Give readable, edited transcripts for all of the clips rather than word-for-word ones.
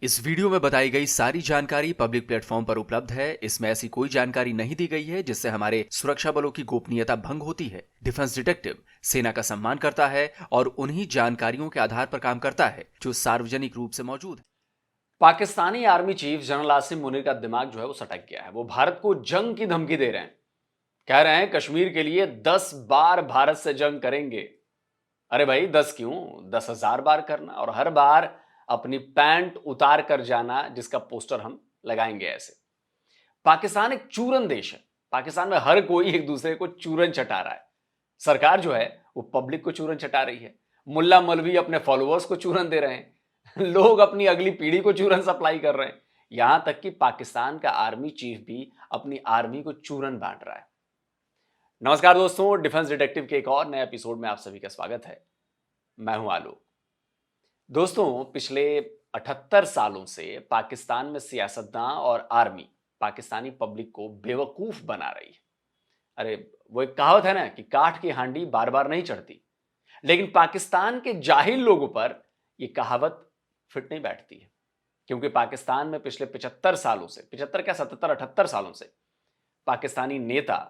इस वीडियो में बताई गई सारी जानकारी पब्लिक प्लेटफॉर्म पर उपलब्ध है। इसमें ऐसी कोई जानकारी नहीं दी गई है जिससे हमारे सुरक्षा बलों की गोपनीयता भंग होती है। डिफेंस डिटेक्टिव सेना का सम्मान करता है और उन्हीं जानकारियों के आधार पर काम करता है जो सार्वजनिक रूप से मौजूद है। Pakistani army chief general Asim Munir का दिमाग जो है वो सटक गया है। वो भारत को जंग की धमकी दे रहे हैं। कह रहे हैं कश्मीर के लिए 10 बार भारत से जंग करेंगे। अरे भाई 10 क्यों, 10,000 बार करना और हर बार अपनी पैंट उतार कर जाना, जिसका पोस्टर हम लगाएंगे ऐसे। पाकिस्तान एक चूरन देश है। पाकिस्तान में हर कोई एक दूसरे को चूरन चटा रहा है। सरकार जो है वो पब्लिक को चूरन चटा रही है। मुल्ला मौलवी अपने फॉलोअर्स को चूरन दे रहे हैं। लोग अपनी अगली पीढ़ी को चूरन सप्लाई कर रहे हैं। यहां तक कि पाकिस्तान का आर्मी चीफ भी अपनी आर्मी को चूरन बांट रहा है। नमस्कार दोस्तों, डिफेंस डिटेक्टिव के एक और नए एपिसोड में आप सभी का स्वागत है। मैं हूं आलोक। दोस्तों, पिछले 78 सालों से पाकिस्तान में सियासतदान और आर्मी पाकिस्तानी पब्लिक को बेवकूफ बना रही है। अरे वो एक कहावत है ना कि काठ की हांडी बार बार नहीं चढ़ती, लेकिन पाकिस्तान के जाहिल लोगों पर यह कहावत फिट नहीं बैठती है। क्योंकि पाकिस्तान में पिछले 75 सालों से, 75 क्या 77 78 सालों से पाकिस्तानी नेता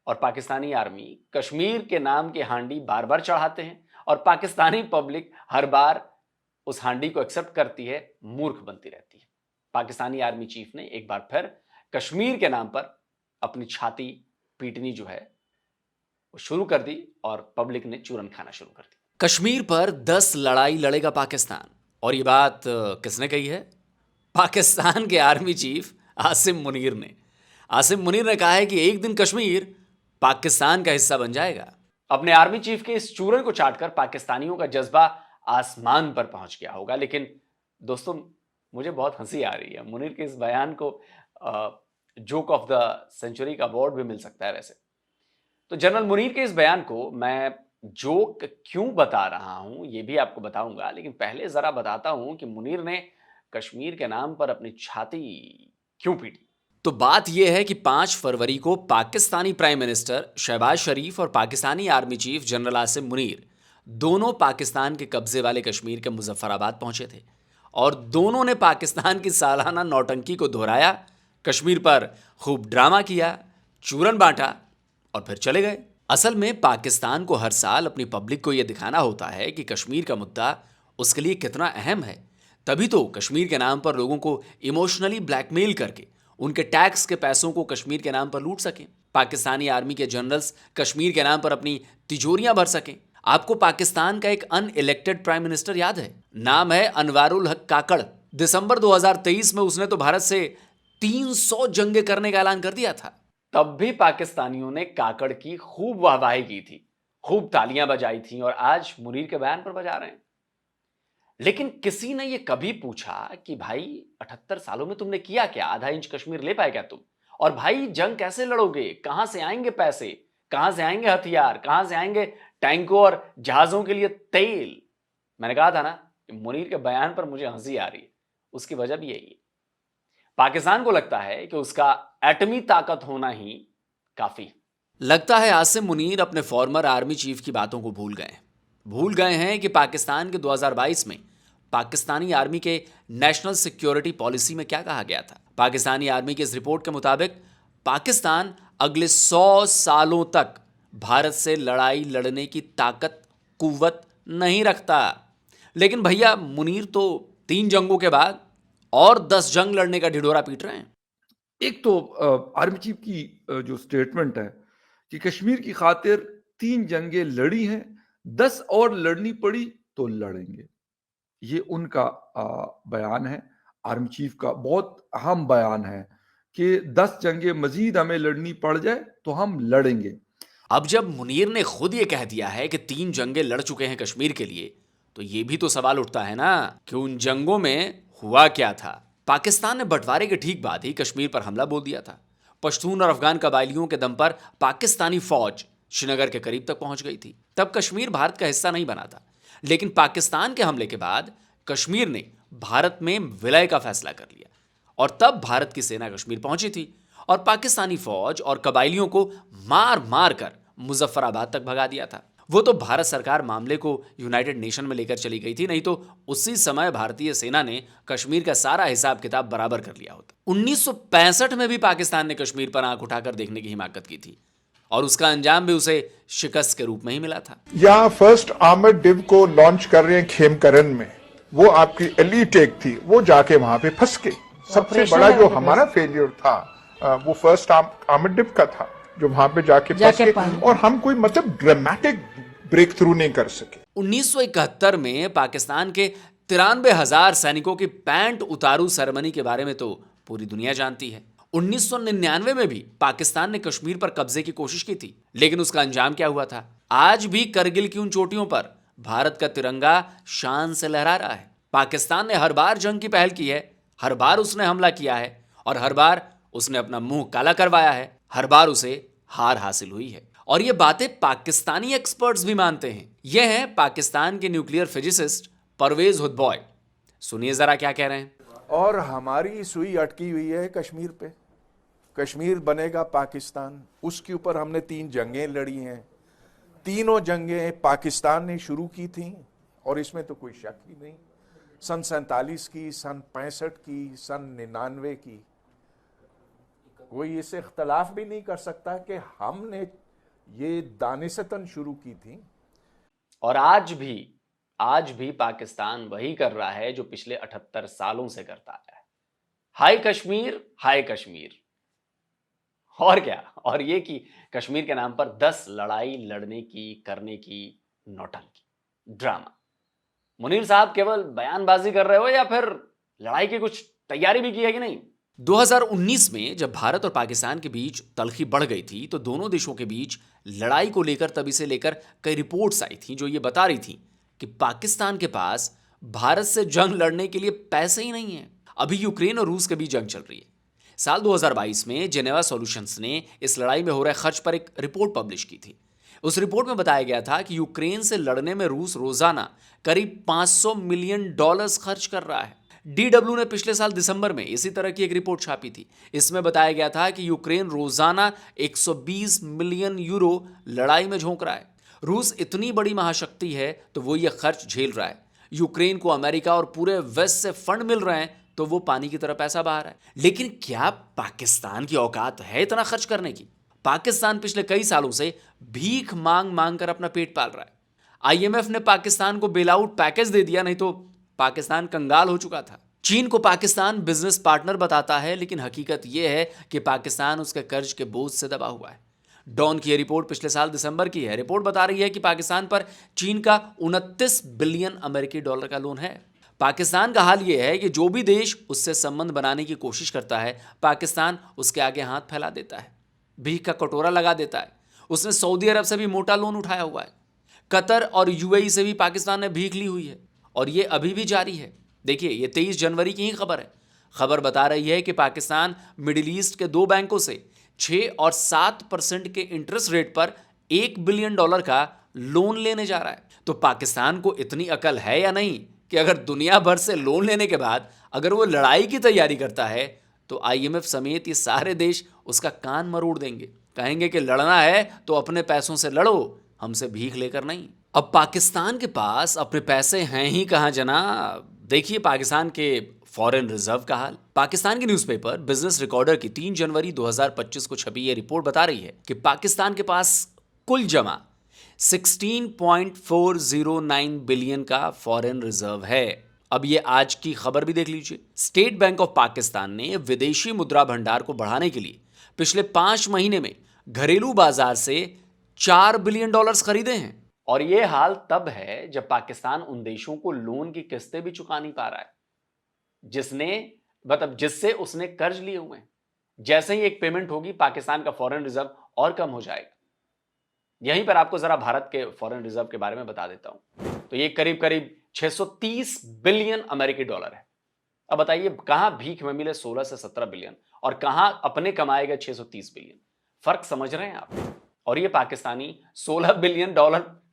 और पाकिस्तानी आर्मी कश्मीर के नाम की हांडी बार बार चढ़ाते हैं और पाकिस्तानी पब्लिक हर बार उस हांडी को एक्सेप्ट करती है, मूर्ख बनती रहती है। पाकिस्तानी आर्मी चीफ ने एक बार फिर कश्मीर के नाम पर अपनी छाती पीटनी जो है वो शुरू कर दी और पब्लिक ने चूरन खाना शुरू कर दी। कश्मीर पर 10 लड़ाई लड़ेगा पाकिस्तान, और ये बात किसने कही है? पाकिस्तान के आर्मी चीफ आसिम मुनीर ने। आसिम मुनीर ने कहा है कि एक दिन कश्मीर पाकिस्तान का हिस्सा बन जाएगा। अपने आर्मी चीफ के इस चूरन को चाटकर पाकिस्तानियों का जज्बा आसमान पर पहुंच गया होगा। लेकिन दोस्तों, मुझे बहुत हंसी आ रही है। मुनीर के इस बयान को जोक ऑफ द सेंचुरी का अवार्ड भी मिल सकता है वैसे तो। जनरल मुनीर के इस बयान को मैं जोक क्यों बता रहा हूं ये भी आपको बताऊंगा, लेकिन पहले जरा बताता हूं कि मुनीर ने कश्मीर के नाम पर अपनी छाती क्यों पीटी। तो बात यह है कि 5 फरवरी को पाकिस्तानी प्राइम मिनिस्टर शहबाज शरीफ और Pakistani army chief general Asim Munir दोनों पाकिस्तान के कब्जे वाले कश्मीर के मुजफ्फराबाद पहुंचे थे और दोनों ने पाकिस्तान की सालाना नौटंकी को दोहराया, कश्मीर पर खूब ड्रामा किया, चूरन बांटा और फिर चले गए। असल में पाकिस्तान को हर साल अपनी पब्लिक को यह दिखाना होता है कि कश्मीर का मुद्दा उसके लिए कितना अहम है। तभी तो कश्मीर के नाम पर लोगों को इमोशनली ब्लैकमेल करके उनके टैक्स के पैसों को कश्मीर के नाम पर लूट सकें। पाकिस्तानी आर्मी के जनरल्स कश्मीर के नाम पर अपनी तिजोरियां भर सकें। आपको पाकिस्तान का एक अनइलेक्टेड प्राइम मिनिस्टर याद है? नाम है अनवारुल हक काकड़। दिसंबर 2023 में उसने तो भारत से 300 जंगे करने का ऐलान कर दिया था। तब भी पाकिस्तानियों ने काकड़ की खूब वाहवाही की थी, खूब तालियां बजाई थी और आज मुनीर के बयान पर बजा रहे हैं। लेकिन किसी ने यह कभी पूछा कि भाई 78 सालों में तुमने किया क्या? आधा इंच कश्मीर ले पाए क्या तुम? और भाई जंग कैसे लड़ोगे? कहां से आएंगे पैसे? कहां से आएंगे हथियार? कहां से आएंगे टैंकों और जहाजों के लिए तेल? मैंने कहा था ना कि मुनीर के बयान पर मुझे हंसी आ रही है। उसकी वजह भी यही है। पाकिस्तान को लगता है कि उसका एटमी ताकत होना ही काफी। लगता है आसिम मुनीर अपने फॉर्मर आर्मी चीफ की बातों को भूल गए हैं कि पाकिस्तान के 2022 में पाकिस्तानी आर्मी के नेशनल सिक्योरिटी पॉलिसी में क्या कहा गया था। पाकिस्तानी आर्मी की इस रिपोर्ट के मुताबिक पाकिस्तान अगले 100 सालों तक भारत से लड़ाई लड़ने की ताकत कुव्वत नहीं रखता। लेकिन भैया मुनीर तो 3 जंगों के बाद और 10 जंग लड़ने का ढिढोरा पीट रहे हैं। एक तो आर्मी चीफ की जो स्टेटमेंट है कि कश्मीर की खातिर 3 जंगें लड़ी हैं, 10 और लड़नी पड़ी तो लड़ेंगे, ये उनका बयान है। आर्मी चीफ का बहुत अहम बयान है कि 10 जंगें मजीद हमें लड़नी पड़ जाए तो हम लड़ेंगे। अब जब मुनीर ने खुद ये कह दिया है कि 3 जंगें लड़ चुके हैं कश्मीर के लिए, तो ये भी तो सवाल उठता है ना कि उन जंगों में हुआ क्या था। पाकिस्तान ने बंटवारे के ठीक बाद ही कश्मीर पर हमला बोल दिया था। पश्तून और अफगान कबाइलियों के दम पर पाकिस्तानी फौज श्रीनगर के करीब तक पहुंच गई थी। तब कश्मीर भारत का हिस्सा नहीं बना था। लेकिन पाकिस्तान के हमले के बाद कश्मीर ने भारत में विलय का फैसला कर लिया और तब भारत की सेना कश्मीर पहुंची थी और पाकिस्तानी फौज और कबाइलियों को मार मार कर मुजफ्फराबाद तक भगा दिया था। वो तो भारत सरकार मामले को यूनाइटेड नेशन में लेकर चली गई थी, नहीं तो उसी समय भारतीय सेना ने कश्मीर का सारा हिसाब किताब बराबर कर लिया होता। 1965 में भी पाकिस्तान ने कश्मीर पर आंख उठाकर देखने की हिमाकत की थी और उसका अंजाम भी उसे शिकस्त के रूप में ही मिला था। यहाँ फर्स्ट आर्मर्ड डिव को लॉन्च कर रहे हैं खेमकरन में, वो आपकी एलीट एक थी, वो जाके वहां पे फंस गई। सबसे बड़ा जो हमारा फेलियर था वो फर्स्ट आर्मर्ड डिव का था, जो वहां पे जाके फंस गए और हम कोई मतलब ड्रामेटिक ब्रेक थ्रू नहीं कर सके। 1971 में पाकिस्तान के 93,000 सैनिकों की पैंट उतारू सेरेमनी के बारे में तो पूरी दुनिया जानती है। 1999 में भी पाकिस्तान ने कश्मीर पर कब्जे की कोशिश की थी, लेकिन उसका अंजाम क्या हुआ था? आज भी करगिल की उन चोटियों पर भारत का तिरंगा शान से लहरा रहा है। पाकिस्तान ने हर बार जंग की पहल की है, हर बार उसने हमला किया है और हर बार उसने अपना मुंह काला करवाया है, हर बार उसे हार हासिल हुई है। और ये बातें पाकिस्तानी एक्सपर्ट्स भी मानते हैं। ये हैं पाकिस्तान के न्यूक्लियर फिजिसिस्ट परवेज हुदबॉय। सुनिए जरा क्या कह रहे हैं। और हमारी सुई अटकी हुई है कश्मीर पे। कश्मीर बनेगा पाकिस्तान, उसके ऊपर हमने 3 जंगें लड़ी हैं। तीनों जंगें पाकिस्तान ने शुरू की थी और इसमें तो कोई शक ही नहीं। सन 47 की, सन 65 की, सन 99 की, कोई इससे इख्तलाफ भी नहीं कर सकता कि हमने ये दानिशतन शुरू की थी। और आज भी पाकिस्तान वही कर रहा है जो पिछले 78 सालों से करता आया है। हाय कश्मीर, हाय कश्मीर। और क्या? और ये कि कश्मीर के नाम पर 10 लड़ाई लड़ने की, करने की नौटंकी, ड्रामा। मुनीर साहब केवल बयानबाजी कर रहे हो या फिर लड़ाई की कुछ तैयारी भी की है कि नहीं? 2019 में जब भारत और पाकिस्तान के बीच तल्खी बढ़ गई थी तो दोनों देशों के बीच लड़ाई को लेकर तभी से लेकर कई रिपोर्ट्स आई थी जो ये बता रही थी कि पाकिस्तान के पास भारत से जंग लड़ने के लिए पैसे ही नहीं है। अभी यूक्रेन और रूस के बीच जंग चल रही है। साल 2022 में जेनेवा सॉल्यूशंस ने इस लड़ाई में हो रहे खर्च पर एक रिपोर्ट पब्लिश की थी। उस रिपोर्ट में बताया गया था कि यूक्रेन से लड़ने में रूस रोजाना करीब $500 मिलियन खर्च कर रहा है। DW ने पिछले साल दिसंबर में इसी तरह की एक रिपोर्ट छापी थी। इसमें बताया गया था कि यूक्रेन रोजाना 120 मिलियन यूरो लड़ाई में झोंक रहा है। रूस इतनी बड़ी महाशक्ति है तो वो ये खर्च झेल रहा है। यूक्रेन को अमेरिका और पूरे वेस्ट से फंड मिल रहे हैं तो वो पानी की तरह पैसा बहा रहा है। लेकिन क्या पाकिस्तान की औकात है इतना खर्च करने की? पाकिस्तान पिछले कई सालों से भीख मांग मांग कर अपना पेट पाल रहा है। IMF ने पाकिस्तान को बेल आउट पैकेज दे दिया, नहीं तो पाकिस्तान कंगाल हो चुका था। चीन को पाकिस्तान बिजनेस पार्टनर बताता है, लेकिन हकीकत यह है कि पाकिस्तान उसके कर्ज के बोझ से दबा हुआ है। डॉन की यह रिपोर्ट पिछले साल दिसंबर की है। रिपोर्ट बता रही है कि पाकिस्तान पर चीन का 29 बिलियन अमेरिकी डॉलर का लोन है। पाकिस्तान का हाल यह है कि जो भी देश उससे संबंध बनाने की कोशिश करता है, पाकिस्तान उसके आगे हाथ फैला देता है, भीख का कटोरा लगा देता है। उसने सऊदी अरब से भी मोटा लोन उठाया हुआ है। कतर और UAE से भी पाकिस्तान ने भीख ली हुई है और ये अभी भी जारी है। देखिए, ये 23 जनवरी की ही खबर है। खबर बता रही है कि पाकिस्तान मिडिल ईस्ट के 2 बैंकों से 6 और 7% के इंटरेस्ट रेट पर $1 बिलियन का लोन लेने जा रहा है। तो पाकिस्तान को इतनी अकल है या नहीं कि अगर दुनिया भर से लोन लेने के बाद अगर वो लड़ाई की तैयारी करता है तो IMF समेत ये सारे देश उसका कान मरोड़ देंगे, कहेंगे कि लड़ना है तो अपने पैसों से लड़ो, हमसे भीख लेकर नहीं। अब पाकिस्तान के पास अपने पैसे हैं ही कहां जनाब। देखिए पाकिस्तान के फॉरेन रिजर्व का हाल। पाकिस्तान की न्यूज़पेपर बिजनेस रिकॉर्डर की 3 जनवरी 2025 को छपी ये रिपोर्ट बता रही है कि पाकिस्तान के पास कुल जमा 16.409 बिलियन का फॉरेन रिजर्व है। अब ये आज की खबर भी देख लीजिए। स्टेट बैंक ऑफ पाकिस्तान ने विदेशी मुद्रा भंडार को बढ़ाने के लिए पिछले 5 महीने में घरेलू बाजार से $4 बिलियन खरीदे हैं। और ये हाल तब है जब पाकिस्तान उन देशों को लोन की किस्तें भी चुका नहीं पा रहा है जिससे उसने कर्ज लिए हुए हैं। जैसे ही एक पेमेंट होगी, पाकिस्तान का फॉरेन रिजर्व और कम हो जाएगा। यहीं पर आपको जरा भारत के फॉरेन रिजर्व के बारे में बता देता हूं। तो ये करीब करीब 630 बिलियन अमेरिकी डॉलर है। अब बताइए कहां भीख में मिले 16 से 17 बिलियन और कहां अपने कमाए गए 630 बिलियन। फर्क समझ रहे हैं आप? और ये पाकिस्तानी $16 बिलियन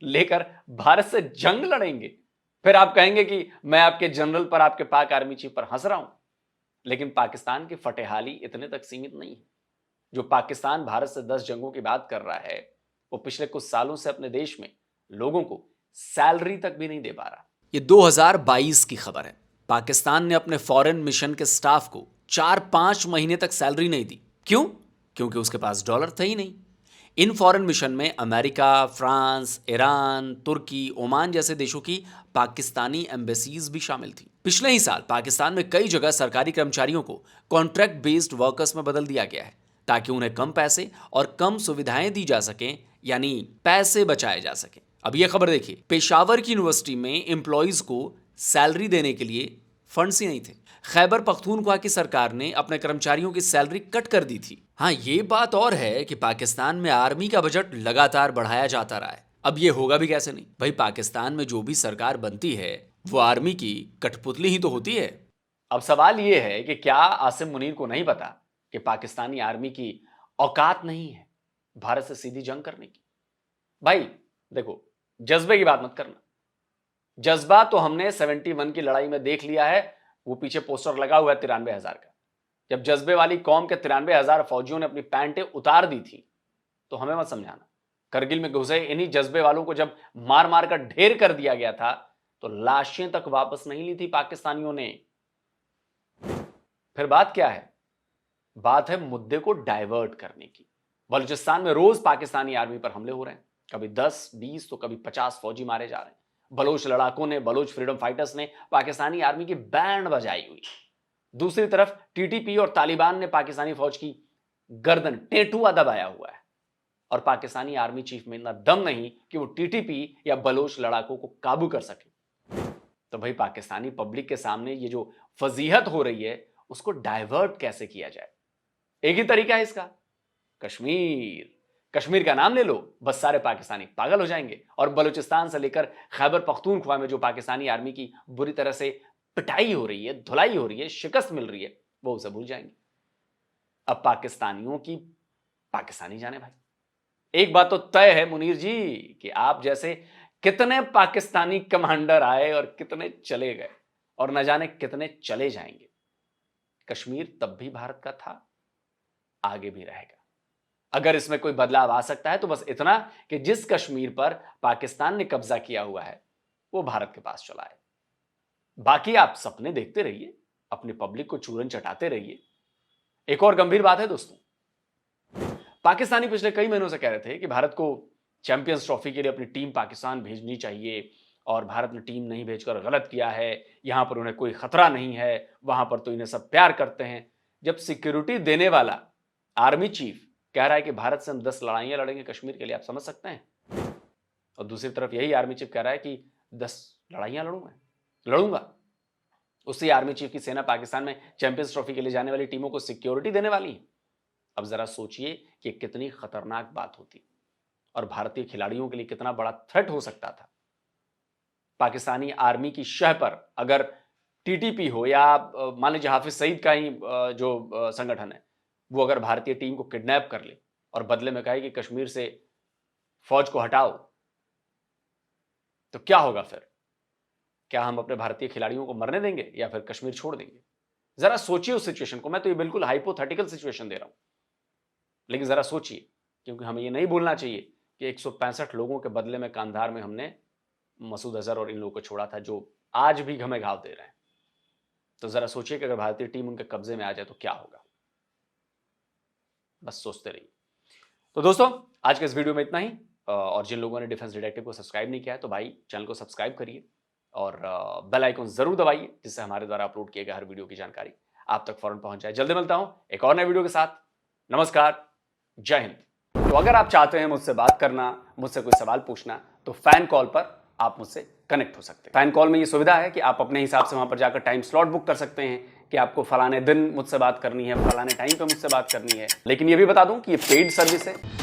लेकर भारत से जंग लड़ेंगे। फिर आप कहेंगे कि मैं आपके जनरल पर, आपके पाक आर्मी चीफ पर हंस रहा हूं। लेकिन पाकिस्तान की फटेहाली इतने तक सीमित नहीं है। जो पाकिस्तान भारत से 10 जंगों की बात कर रहा है, वो पिछले कुछ सालों से अपने देश में लोगों को सैलरी तक भी नहीं दे पा रहा। ये 2022 की खबर है। पाकिस्तान ने अपने फॉरेन मिशन के स्टाफ को 4-5 महीने तक सैलरी नहीं दी। क्यों? क्योंकि उसके पास डॉलर थे ही नहीं। इन फॉरेन मिशन में अमेरिका, फ्रांस, ईरान, तुर्की, ओमान जैसे देशों की पाकिस्तानी एम्बेसीज भी शामिल थी। पिछले ही साल पाकिस्तान में कई जगह सरकारी कर्मचारियों को कॉन्ट्रैक्ट बेस्ड वर्कर्स में बदल दिया गया है ताकि उन्हें कम पैसे और कम सुविधाएं दी जा सकें, यानी पैसे बचाए जा सकें। अब यह खबर देखिए, पेशावर की यूनिवर्सिटी में एम्प्लॉइज को सैलरी देने के लिए फंड्स ही नहीं थे। खैबर पख्तूनख्वा की सरकार ने अपने कर्मचारियों की सैलरी कट कर दी थी। हाँ, ये बात और है कि पाकिस्तान में आर्मी का बजट लगातार बढ़ाया जाता रहा है। अब ये होगा भी कैसे नहीं भाई, पाकिस्तान में जो भी सरकार बनती है वो आर्मी की कठपुतली ही तो होती है। अब सवाल ये है कि क्या आसिम मुनीर को नहीं पता कि पाकिस्तानी आर्मी की औकात नहीं है भारत से सीधी जंग करने की? भाई देखो, जज्बे की बात मत करना। जज्बा तो हमने 71 की लड़ाई में देख लिया है। वो पीछे पोस्टर लगा हुआ है 93,000 का। जब जज्बे वाली कौम के 93,000 फौजियों ने अपनी पैंटें उतार दी थी, तो हमें मत समझाना। करगिल में घुसे इन्हीं जज्बे वालों को जब मार मार कर ढेर कर दिया गया था, तो लाशें तक वापस नहीं ली थी पाकिस्तानियों ने। फिर बात क्या है? बात है मुद्दे को डाइवर्ट करने की। बलूचिस्तान में रोज पाकिस्तानी आर्मी पर हमले हो रहे हैं। कभी 10, 20 तो कभी 50 फौजी मारे जा रहे हैं। बलोच लड़ाकों ने, बलोच फ्रीडम फाइटर्स ने पाकिस्तानी आर्मी की बैंड बजाई हुई। दूसरी तरफ टीटीपी और तालिबान ने पाकिस्तानी फौज की गर्दन टेटुआ दबाया हुआ है। और पाकिस्तानी आर्मी चीफ में इतना दम नहीं कि वो टीटीपी या बलोच लड़ाकों को काबू कर सके। तो भाई पाकिस्तानी पब्लिक के सामने ये जो फजीहत हो रही है, उसको डाइवर्ट कैसे किया जाए? एक ही तरीका है इसका, कश्मीर। कश्मीर का नाम ले लो, बस सारे पाकिस्तानी पागल हो जाएंगे और बलूचिस्तान से लेकर खैबर पख्तूनख्वा में जो पाकिस्तानी आर्मी की बुरी तरह से पिटाई हो रही है, धुलाई हो रही है, शिकस्त मिल रही है, वो उसे भूल जाएंगे। अब पाकिस्तानियों की पाकिस्तानी जाने भाई। एक बात तो तय है मुनीर जी कि आप जैसे कितने पाकिस्तानी कमांडर आए और कितने चले गए और न जाने कितने चले जाएंगे। कश्मीर तब भी भारत का था, आगे भी रहेगा। अगर इसमें कोई बदलाव आ सकता है तो बस इतना कि जिस कश्मीर पर पाकिस्तान ने कब्जा किया हुआ है वो भारत के पास चला है। बाकी आप सपने देखते रहिए, अपनी पब्लिक को चूरन चटाते रहिए। एक और गंभीर बात है दोस्तों, पाकिस्तानी पिछले कई महीनों से कह रहे थे कि भारत को चैंपियंस ट्रॉफी के लिए अपनी टीम पाकिस्तान भेजनी चाहिए और भारत ने टीम नहीं भेजकर गलत किया है। यहां पर उन्हें कोई खतरा नहीं है, वहां पर तो इन्हें सब प्यार करते हैं। जब सिक्योरिटी देने वाला आर्मी चीफ कह रहा है कि भारत से हम 10 लड़ाइयां लड़ेंगे कश्मीर के लिए, आप समझ सकते हैं। और दूसरी तरफ यही आर्मी चीफ कह रहा है कि 10 लड़ाइयां लड़ूंगा। उसी आर्मी चीफ की सेना पाकिस्तान में चैंपियंस ट्रॉफी के लिए जाने वाली टीमों को सिक्योरिटी देने वाली है। अब जरा सोचिए कि कितनी खतरनाक बात होती और भारतीय खिलाड़ियों के लिए कितना बड़ा थ्रेट हो सकता था। पाकिस्तानी आर्मी की शह पर अगर टीटीपी हो या मान लीजिए हाफिज सईद का ही जो संगठन है, वो अगर भारतीय टीम को किडनैप कर ले और बदले में कहे कि कश्मीर से फौज को हटाओ, तो क्या होगा फिर? क्या हम अपने भारतीय खिलाड़ियों को मरने देंगे या फिर कश्मीर छोड़ देंगे? जरा सोचिए उस सिचुएशन को। मैं तो ये बिल्कुल हाइपोथेटिकल सिचुएशन दे रहा हूं, लेकिन जरा सोचिए, क्योंकि हमें ये नहीं भूलना चाहिए कि 165 लोगों के बदले में कांधार में हमने मसूद अजहर और इन लोगों को छोड़ा था, जो आज भी हमें घाव दे रहे हैं। तो जरा सोचिए कि अगर भारतीय टीम उनके कब्जे में आ जाए तो क्या होगा। बस सोचते रहिए। तो दोस्तों, आज के इस वीडियो में इतना ही। और जिन लोगों ने डिफेंस डिटेक्टिव को सब्सक्राइब नहीं किया है तो भाई चैनल को सब्सक्राइब करिए और बेल आइकन जरूर दबाइए, जिससे हमारे द्वारा अपलोड किए गए हर वीडियो की जानकारी आप तक फौरन पहुंच जाए। जल्दी मिलता हूं एक और नए वीडियो के साथ। नमस्कार, जय हिंद। तो अगर आप चाहते हैं मुझसे बात करना, मुझसे कोई सवाल पूछना, तो फैन कॉल पर आप मुझसे कनेक्ट हो सकते हैं। फैन कॉल में ये सुविधा है कि आप अपने हिसाब से वहां पर जाकर टाइम स्लॉट बुक कर सकते हैं कि आपको फलाने दिन मुझसे बात करनी है, फलाने टाइम पे मुझसे बात करनी है। लेकिन ये भी बता दूं कि ये पेड सर्विस है।